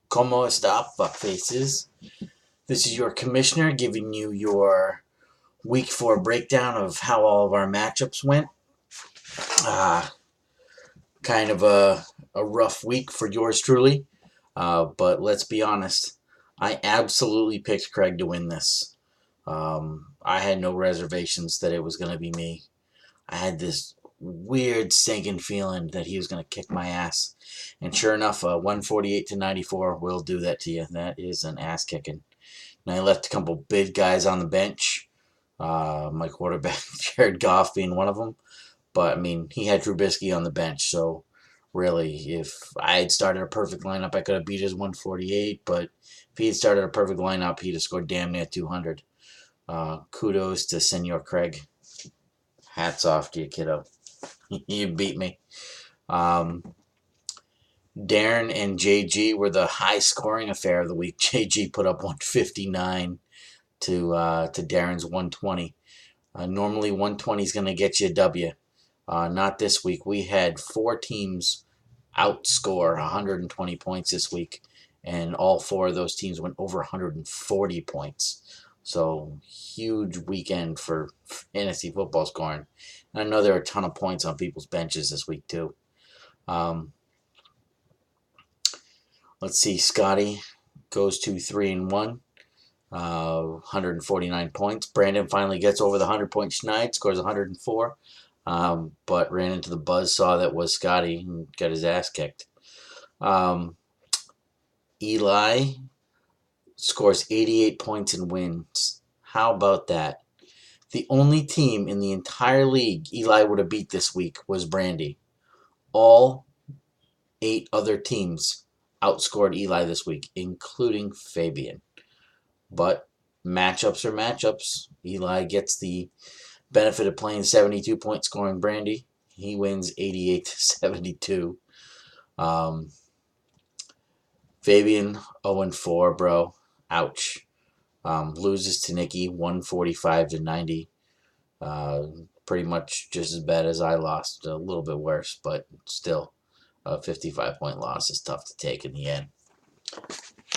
Como esta, fuckfaces? This is your commissioner giving you your week 4 breakdown of how all of our matchups went. Uh, kind of a rough week for yours truly, but let's be honest. I absolutely picked Craig to win this. I had no reservations that it was going to be me. I had this weird sinking feeling that he was going to kick my ass. And sure enough, 148 to 94 will do that to you. That is an ass kicking. And I left a couple big guys on the bench. My quarterback, Jared Goff, being one of them. But, I mean, he had Trubisky on the bench. So, really, if I had started a perfect lineup, I could have beat his 148. But if he had started a perfect lineup, he'd have scored damn near 200. Kudos to Senor Craig. Hats off to you, kiddo. You beat me. Um, Darren and JG were the high scoring affair of the week. JG put up 159 to Darren's 120. Normally 120 is going to get you a W. Not this week. We had 4 teams outscore 120 points this week, and all 4 of those teams went over 140 points. So huge weekend for fantasy football scoring. And I know there are a ton of points on people's benches this week too. Um, let's see. Scotty goes to 3-1, 149 points. Brandon finally gets over the 100-point schneid, scores 104, but ran into the buzzsaw that was Scotty and got his ass kicked. Eli scores 88 points and wins. How about that? The only team in the entire league Eli would have beat this week was Brandy. All 8 other teams outscored Eli this week, including Fabian. But matchups are matchups. Eli gets the benefit of playing 72-point scoring Brandy. He wins 88 to 72. Fabian 0-4, bro. Ouch. Loses to Nikki 145 to 90. Pretty much just as bad as I lost. A little bit worse, but still, a 55-point loss is tough to take in the end.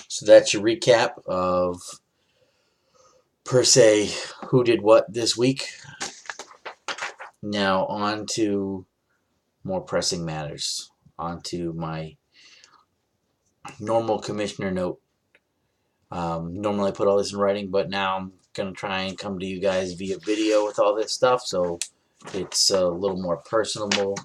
So that's your recap of, per se, who did what this week. Now on to more pressing matters. On to my normal commissioner note. Normally I put all this in writing, but now I'm going to try and come to you guys via video with all this stuff, so it's a little more personable.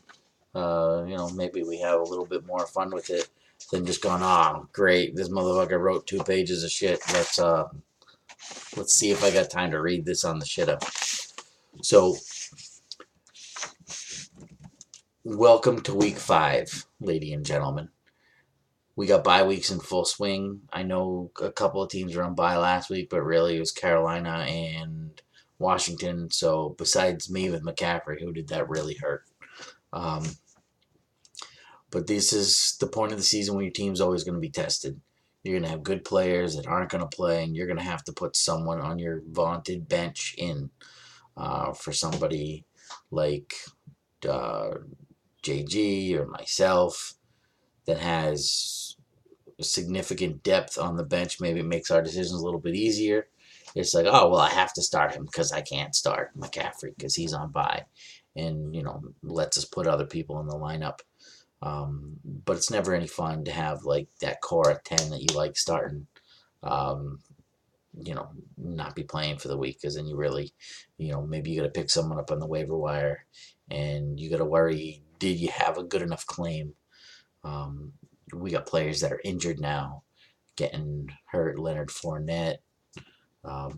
Maybe we have a little bit more fun with it than just going, oh, great, this motherfucker wrote 2 pages of shit. Let's see if I got time to read this on the shit up. So, welcome to week 5, ladies and gentlemen. We got bye weeks in full swing. I know a couple of teams were on bye last week, but really it was Carolina and Washington. So besides me with McCaffrey, who did that really hurt? But this is the point of the season when your team's always going to be tested. You're going to have good players that aren't going to play, and you're going to have to put someone on your vaunted bench in for somebody like JG or myself that has significant depth on the bench. Maybe it makes our decisions a little bit easier. It's like, oh, well, I have to start him because I can't start McCaffrey because he's on bye. And, lets us put other people in the lineup. But it's never any fun to have, like, that core of 10 that you like starting, not be playing for the week because then you really, maybe you got to pick someone up on the waiver wire and you got to worry, did you have a good enough claim? We got players that are injured now, getting hurt. Leonard Fournette. I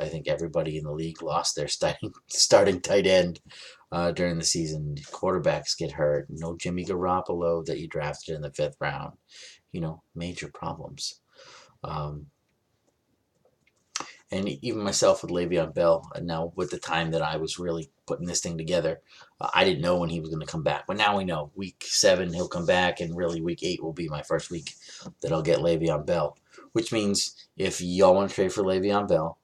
think everybody in the league lost their starting tight end during the season. Quarterbacks get hurt. No Jimmy Garoppolo that you drafted in the 5th round. Major problems. And even myself with Le'Veon Bell, and now with the time that I was really putting this thing together, I didn't know when he was going to come back. But now we know. Week 7, he'll come back, and really week 8 will be my first week that I'll get Le'Veon Bell. Which means if y'all want to trade for Le'Veon Bell,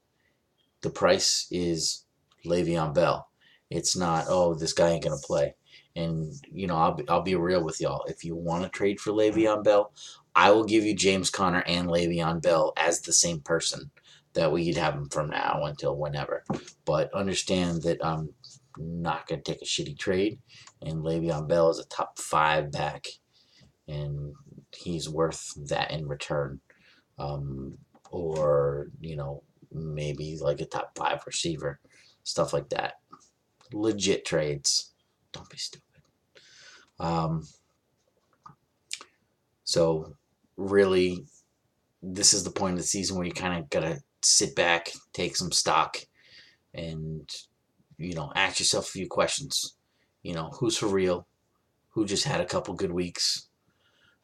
the price is Le'Veon Bell. It's not, oh, this guy ain't going to play. And, I'll be real with y'all. If you want to trade for Le'Veon Bell, I will give you James Conner and Le'Veon Bell as the same person. That way you'd have them from now until whenever. But understand that I'm not going to take a shitty trade. And Le'Veon Bell is a top 5 back. And he's worth that in return. Or, maybe like a top 5 receiver. Stuff like that. Legit trades. Don't be stupid. So really, this is the point of the season where you kind of got to sit back, take some stock, and, ask yourself a few questions. Who's for real? Who just had a couple good weeks?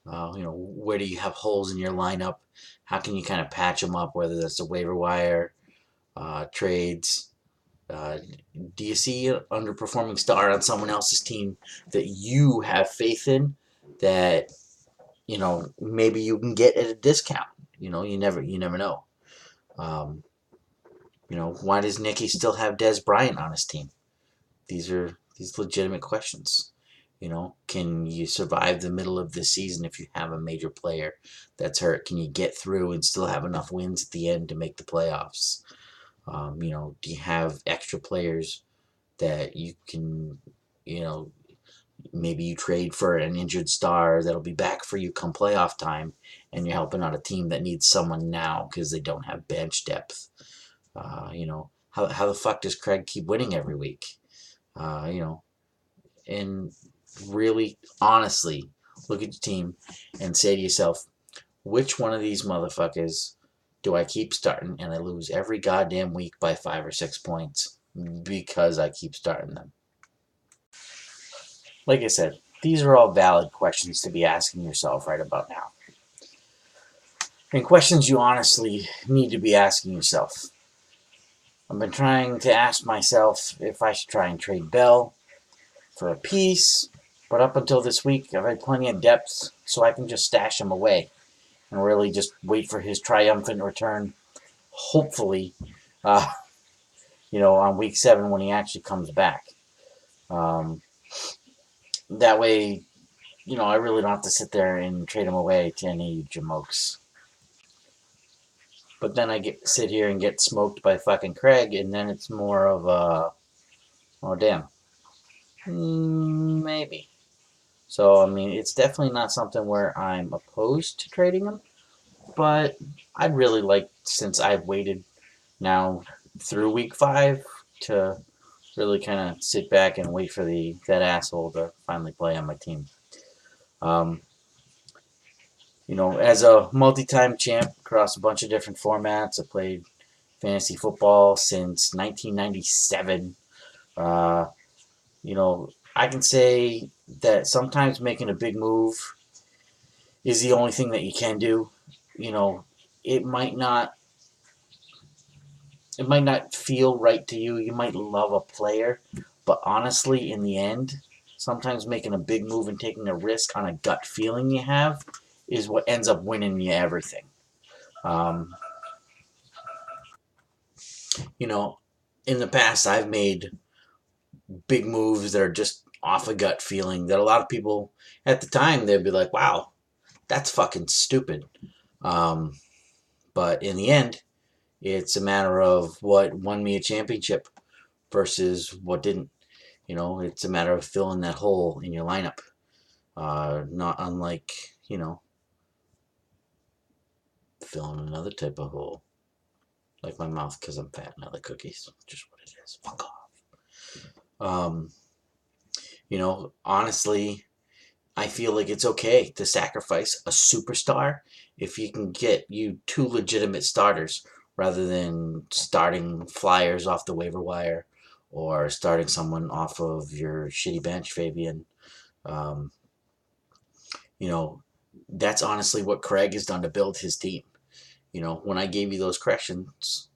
Where do you have holes in your lineup? How can you kind of patch them up, whether that's a waiver wire, trades? Do you see an underperforming star on someone else's team that you have faith in that, maybe you can get at a discount? You never know. Why does Nicky still have Des Bryant on his team? These legitimate questions. Can you survive the middle of the season if you have a major player that's hurt? Can you get through and still have enough wins at the end to make the playoffs? Do you have extra players that you can, maybe you trade for an injured star that'll be back for you come playoff time, and you're helping out a team that needs someone now because they don't have bench depth. How the fuck does Craig keep winning every week? And really, honestly, look at your team and say to yourself, which one of these motherfuckers do I keep starting and I lose every goddamn week by 5 or 6 points because I keep starting them? Like I said, these are all valid questions to be asking yourself right about now. And questions you honestly need to be asking yourself. I've been trying to ask myself if I should try and trade Bell for a piece, but up until this week, I've had plenty of depth, so I can just stash him away and really just wait for his triumphant return, hopefully, on week 7 when he actually comes back. That way, I really don't have to sit there and trade him away to any jamokes. But then I sit here and get smoked by fucking Craig, and then it's more of a, oh damn, maybe. So, it's definitely not something where I'm opposed to trading him, but I'd really like, since I've waited now through week 5, to really kind of sit back and wait for that asshole to finally play on my team. As a multi-time champ across a bunch of different formats, I played fantasy football since 1997. I can say that sometimes making a big move is the only thing that you can do. It might not feel right to you. You might love a player, but honestly, in the end, sometimes making a big move and taking a risk on a gut feeling you have is what ends up winning you everything. In the past, I've made big moves that are just off a gut feeling that a lot of people at the time, they'd be like, wow, that's fucking stupid. But in the end, it's a matter of what won me a championship versus what didn't. It's a matter of filling that hole in your lineup. Not unlike, filling another type of hole. Like my mouth because I'm fat and I like cookies. Just what it is. Fuck off. Honestly, I feel like it's okay to sacrifice a superstar if you can get you 2 legitimate starters rather than starting flyers off the waiver wire or starting someone off of your shitty bench, Fabian. That's honestly what Craig has done to build his team. When I gave you those questions,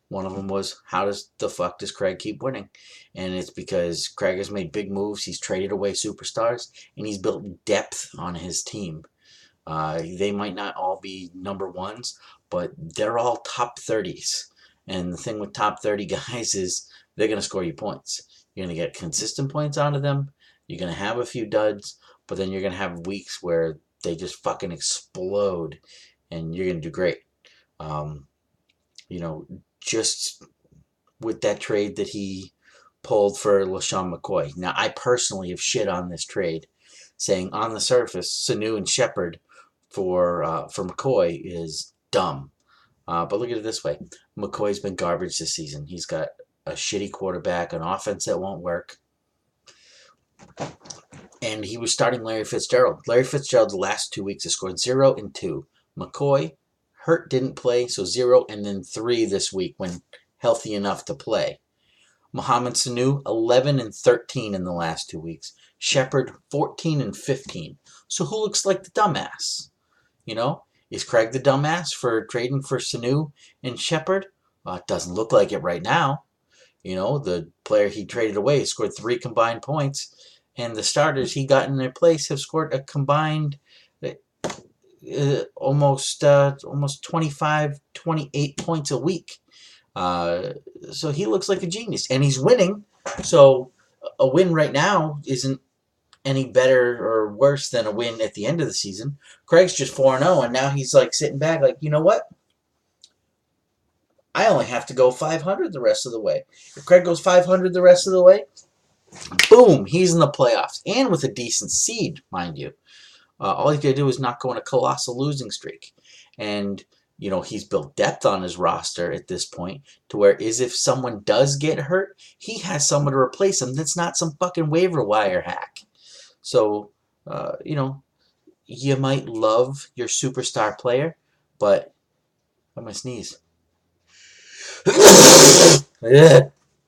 one of them was, how the fuck does Craig keep winning? And it's because Craig has made big moves. He's traded away superstars, and he's built depth on his team. They might not all be number 1s, but they're all top 30s. And the thing with top 30 guys is they're going to score you points. You're going to get consistent points out of them. You're going to have a few duds, but then you're going to have weeks where they just fucking explode, and you're gonna do great. Just with that trade that he pulled for LaShawn McCoy. Now, I personally have shit on this trade, saying on the surface, Sanu and Shepard for McCoy is dumb. But look at it this way: McCoy's been garbage this season. He's got a shitty quarterback, an offense that won't work, and he was starting Larry Fitzgerald. Larry Fitzgerald the last 2 weeks has scored 0 and 2. McCoy hurt, didn't play, so 0 and then 3 this week when healthy enough to play. Mohamed Sanu 11 and 13 in the last 2 weeks. Shepard 14 and 15. So who looks like the dumbass? Is Craig the dumbass for trading for Sanu and Shepard? It doesn't look like it right now. The player he traded away scored 3 combined points, and the starters he got in their place have scored a combined almost 25, 28 points a week. So he looks like a genius, and he's winning. So a win right now isn't any better or worse than a win at the end of the season. Craig's just 4-0, and now he's like sitting back like, you know what? I only have to go 500 the rest of the way. If Craig goes 500 the rest of the way, boom, he's in the playoffs, and with a decent seed, mind you. All he's got to do is not go on a colossal losing streak. And, he's built depth on his roster at this point to where if someone does get hurt, he has someone to replace him that's not some fucking waiver wire hack. So, you might love your superstar player, but I'm going to sneeze.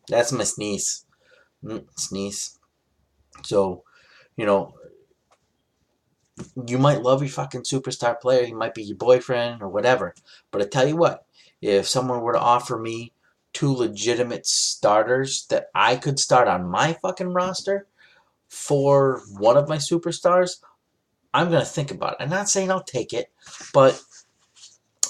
That's my sneeze. Sneeze. So, you might love your fucking superstar player. He might be your boyfriend or whatever. But I tell you what, if someone were to offer me 2 legitimate starters that I could start on my fucking roster for one of my superstars, I'm going to think about it. I'm not saying I'll take it, but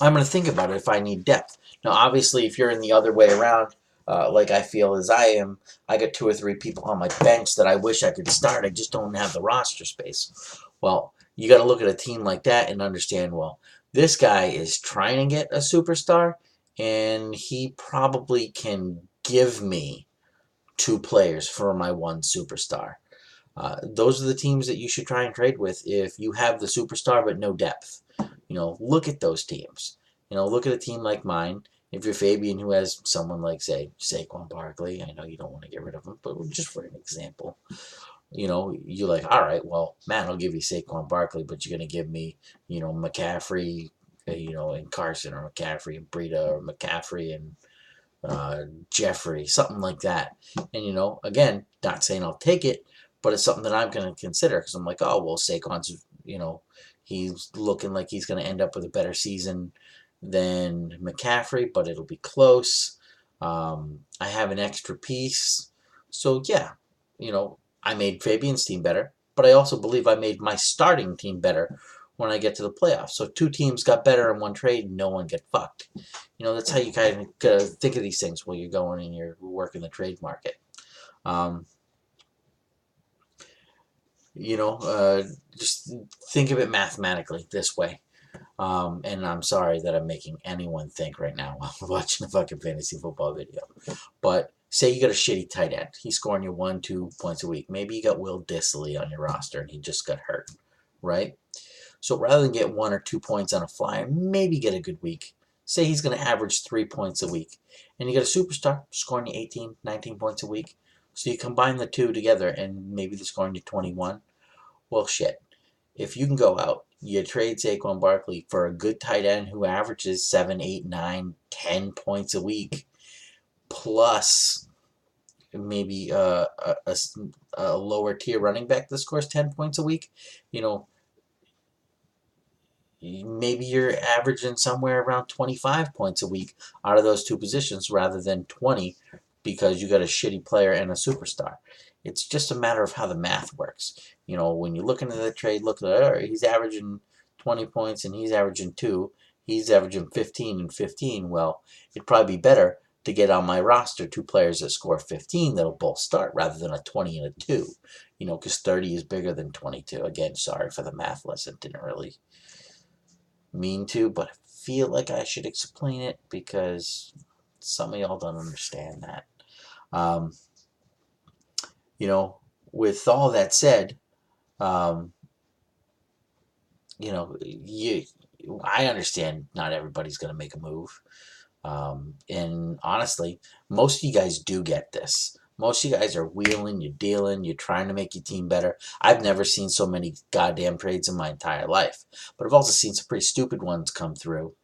I'm going to think about it if I need depth. Now, obviously, if you're in the other way around, like I feel as I am, I got 2 or 3 people on my bench that I wish I could start. I just don't have the roster space. Well, you got to look at a team like that and understand, well, this guy is trying to get a superstar, and he probably can give me 2 players for my 1 superstar. Those are the teams that you should try and trade with if you have the superstar but no depth. Look at those teams. Look at a team like mine. If you're Fabian, who has someone like, say, Saquon Barkley, I know you don't want to get rid of him, but just for an example, you're like, all right, well, man, I'll give you Saquon Barkley, but you're going to give me, McCaffrey, and Carson, or McCaffrey and Breida, or McCaffrey and Jeffrey, something like that. And, again, not saying I'll take it, but it's something that I'm going to consider because I'm like, oh, well, Saquon's, he's looking like he's going to end up with a better season than McCaffrey, but it'll be close. I have an extra piece. So, yeah, I made Fabian's team better, but I also believe I made my starting team better when I get to the playoffs. So 2 teams got better in 1 trade and no one get fucked. That's how you kind of think of these things while you're going and you're working the trade market. Just think of it mathematically this way. And I'm sorry that I'm making anyone think right now while watching a fucking fantasy football video. But say you got a shitty tight end. He's scoring you 1-2 points a week. Maybe you got Will Dissly on your roster and he just got hurt, right? So rather than get 1 or 2 points on a flyer, maybe get a good week. Say he's going to average 3 points a week. And you got a superstar scoring you 18, 19 points a week. So you combine the 2 together and maybe they're scoring you 21. Well, shit. If you can go out, you trade Saquon Barkley for a good tight end who averages 7, 8, 9, 10 points a week, plus maybe a lower tier running back that scores 10 points a week, maybe you're averaging somewhere around 25 points a week out of those 2 positions rather than 20 because you got a shitty player and a superstar. It's just a matter of how the math works. When you look into the trade, look at he's averaging 20 points and he's averaging 2. He's averaging 15 and 15. Well, it'd probably be better to get on my roster 2 players that score 15 that'll both start rather than a 20 and a 2. You know, because 30 is bigger than 22. Again, sorry for the math lesson. Didn't really mean to, but I feel like I should explain it because some of y'all don't understand that. You know, with all that said, you know, I understand not everybody's going to make a move. And honestly, most of you guys do get this. Most of you guys are wheeling, you're dealing, you're trying to make your team better. I've never seen so many goddamn trades in my entire life. But I've also seen some pretty stupid ones come through.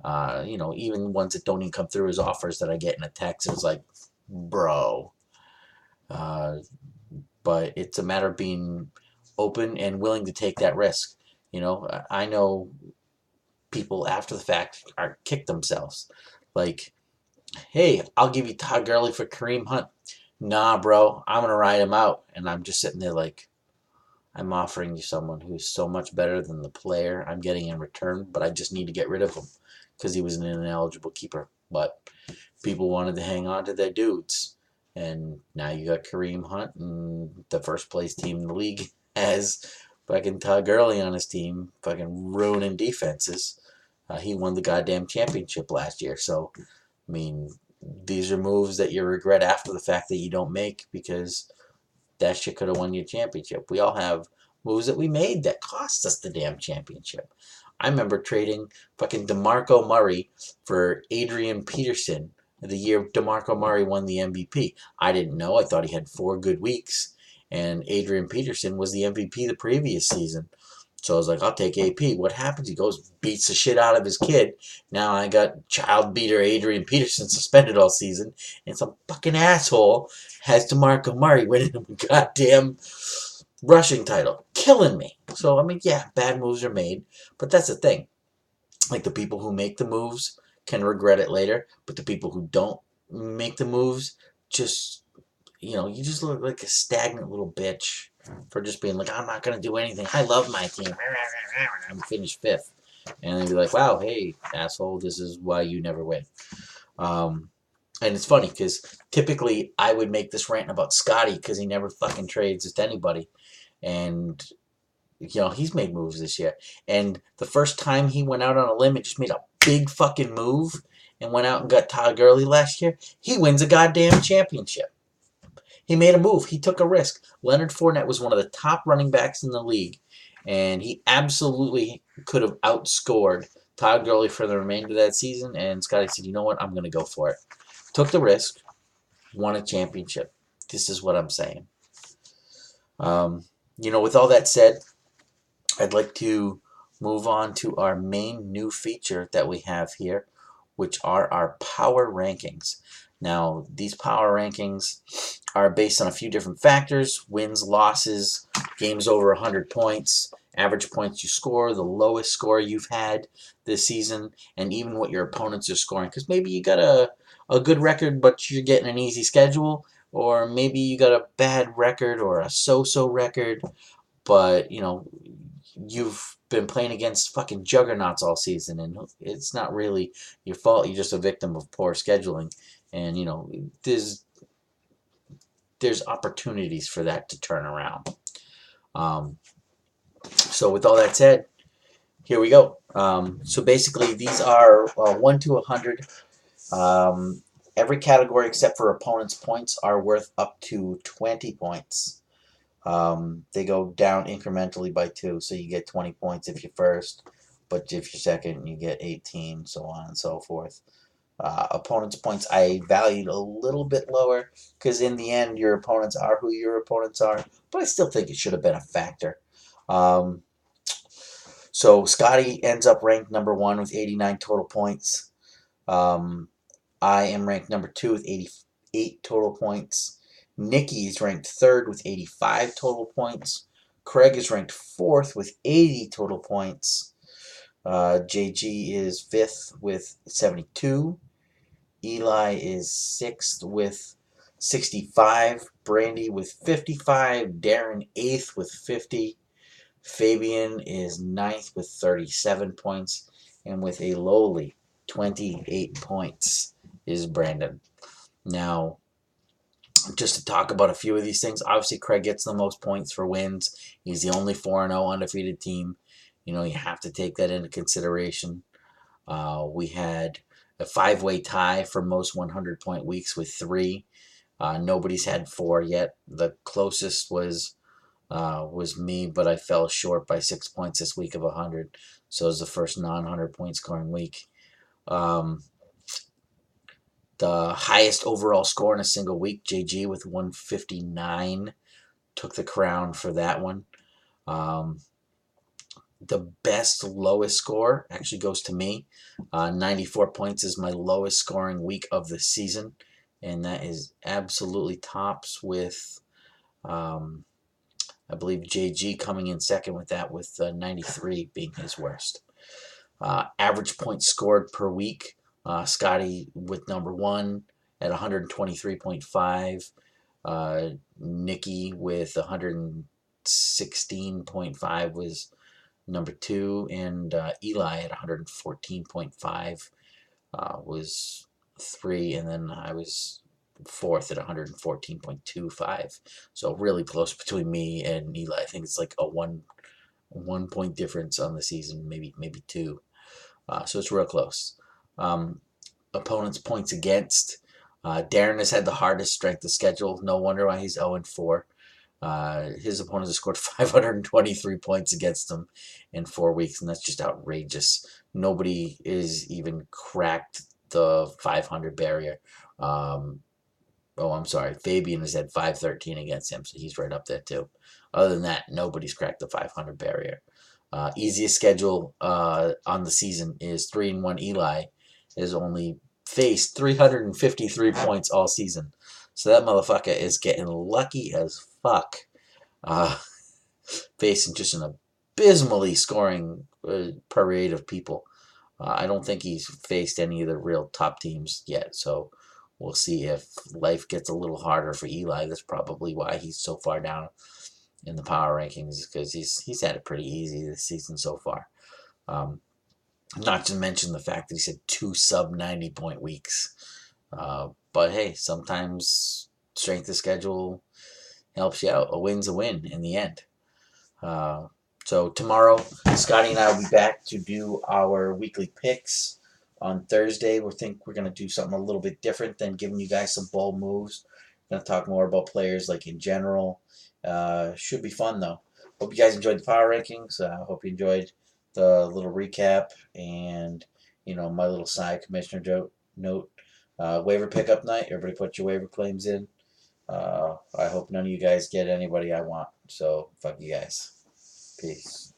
You know, even ones that don't even come through as offers that I get in a text. It's like, bro. But it's a matter of being open and willing to take that risk. You know, I know people after the fact are kick themselves. Like, hey, I'll give you Todd Gurley for Kareem Hunt. Nah, bro, I'm going to ride him out. And I'm just sitting there like, I'm offering you someone who's so much better than the player I'm getting in return, but I just need to get rid of him because he was an ineligible keeper. But people wanted to hang on to their dudes. And now you got Kareem Hunt, and the first place team in the league has fucking Todd Gurley on his team, fucking ruining defenses. He won the goddamn championship last year. So, I mean, these are moves that you regret after the fact that you don't make because that shit could have won you a championship. We all have moves that we made that cost us the damn championship. I remember trading fucking DeMarco Murray for Adrian Peterson the year DeMarco Murray won the MVP. I didn't know. I thought he had 4 good weeks. And Adrian Peterson was the MVP the previous season. So I was like, I'll take AP. What happens? He goes, beats the shit out of his kid. Now I got child beater Adrian Peterson suspended all season. And some fucking asshole has DeMarco Murray winning a goddamn rushing title. Killing me. So, I mean, yeah, bad moves are made. But that's the thing. Like, the people who make the moves can regret it later. But the people who don't make the moves just, you know, you just look like a stagnant little bitch for just being like, I'm not going to do anything. I love my team. I'm finished 5th. And they'd be like, wow, hey, asshole, this is why you never win. And it's funny because typically I would make this rant about Scotty because he never fucking trades with anybody. And, you know, he's made moves this year. And the first time he went out on a limb and just made a big fucking move and went out and got Todd Gurley last year, he wins a goddamn championship. He made a move. He took a risk. Leonard Fournette was one of the top running backs in the league, and he absolutely could have outscored Todd Gurley for the remainder of that season, and Scotty said, you know what, I'm going to go for it. Took the risk, won a championship. This is what I'm saying. You know, with all that said, I'd like to move on to our main new feature that we have here, which are our power rankings. Now, these power rankings are based on a few different factors: wins, losses, games over 100 points, average points you score, the lowest score you've had this season, and even what your opponents are scoring. Because maybe you got a good record, but you're getting an easy schedule, or maybe you got a bad record or a so-so record, but, you know, you've been playing against fucking juggernauts all season, and it's not really your fault. You're just a victim of poor scheduling. And, you know, there's opportunities for that to turn around. So with all that said, here we go. So basically, these are 1 to 100. Every category except for opponent's points are worth up to 20 points. They go down incrementally by 2, so you get 20 points if you're first, but if you're second, you get 18, so on and so forth. Opponents' points I valued a little bit lower because in the end, your opponents are who your opponents are, but I still think it should have been a factor. So Scotty ends up ranked number 1 with 89 total points. I am ranked number 2 with 88 total points. Nikki is ranked 3rd with 85 total points. Craig is ranked 4th with 80 total points. JG is 5th with 72. Eli is 6th with 65. Brandy with 55. Darren 8th with 50. Fabian is 9th with 37 points. And with a lowly 28 points is Brandon. Now, just to talk about a few of these things, obviously Craig gets the most points for wins. He's the only 4-0 undefeated team. You have to take that into consideration. We had a 5-way tie for most 100-point weeks with 3. Nobody's had 4 yet. The closest was me, but I fell short by 6 points this week of 100. So it was the first non-100 point scoring week. The highest overall score in a single week, JG with 159, took the crown for that one. The best lowest score actually goes to me. 94 points is my lowest scoring week of the season, and that is absolutely tops with, I believe, JG coming in second with that, with 93 being his worst. Average points scored per week, Scotty with number 1 at 123.5. Nikki with 116.5 was number 2, and Eli at 114.5 was 3, and then I was 4th at 114.25. So really close between me and Eli. I think it's like a one point difference on the season, maybe 2. So it's real close. Opponents' points against. Darren has had the hardest strength of schedule. No wonder why he's 0-4. His opponents have scored 523 points against him in 4 weeks, and that's just outrageous. Nobody is even cracked the 500 barrier. I'm sorry. Fabian has had 513 against him, so he's right up there too. Other than that, nobody's cracked the 500 barrier. Easiest schedule on the season is 3-1 Eli. Has only faced 353 points all season. So that motherfucker is getting lucky as fuck. Facing just an abysmally scoring parade of people. I don't think he's faced any of the real top teams yet. So we'll see if life gets a little harder for Eli. That's probably why he's so far down in the power rankings, because he's had it pretty easy this season so far. Not to mention the fact that he's had 2 sub-90 point weeks. But hey, sometimes strength of schedule helps you out. A win's a win in the end. So tomorrow, Scotty and I will be back to do our weekly picks. On Thursday, we're going to do something a little bit different than giving you guys some bold moves. We're going to talk more about players like in general. Should be fun though. Hope you guys enjoyed the power rankings. Hope you enjoyed the little recap and my little side commissioner note. Waiver pickup night. Everybody put your waiver claims in. I hope none of you guys get anybody I want. So fuck you guys. Peace.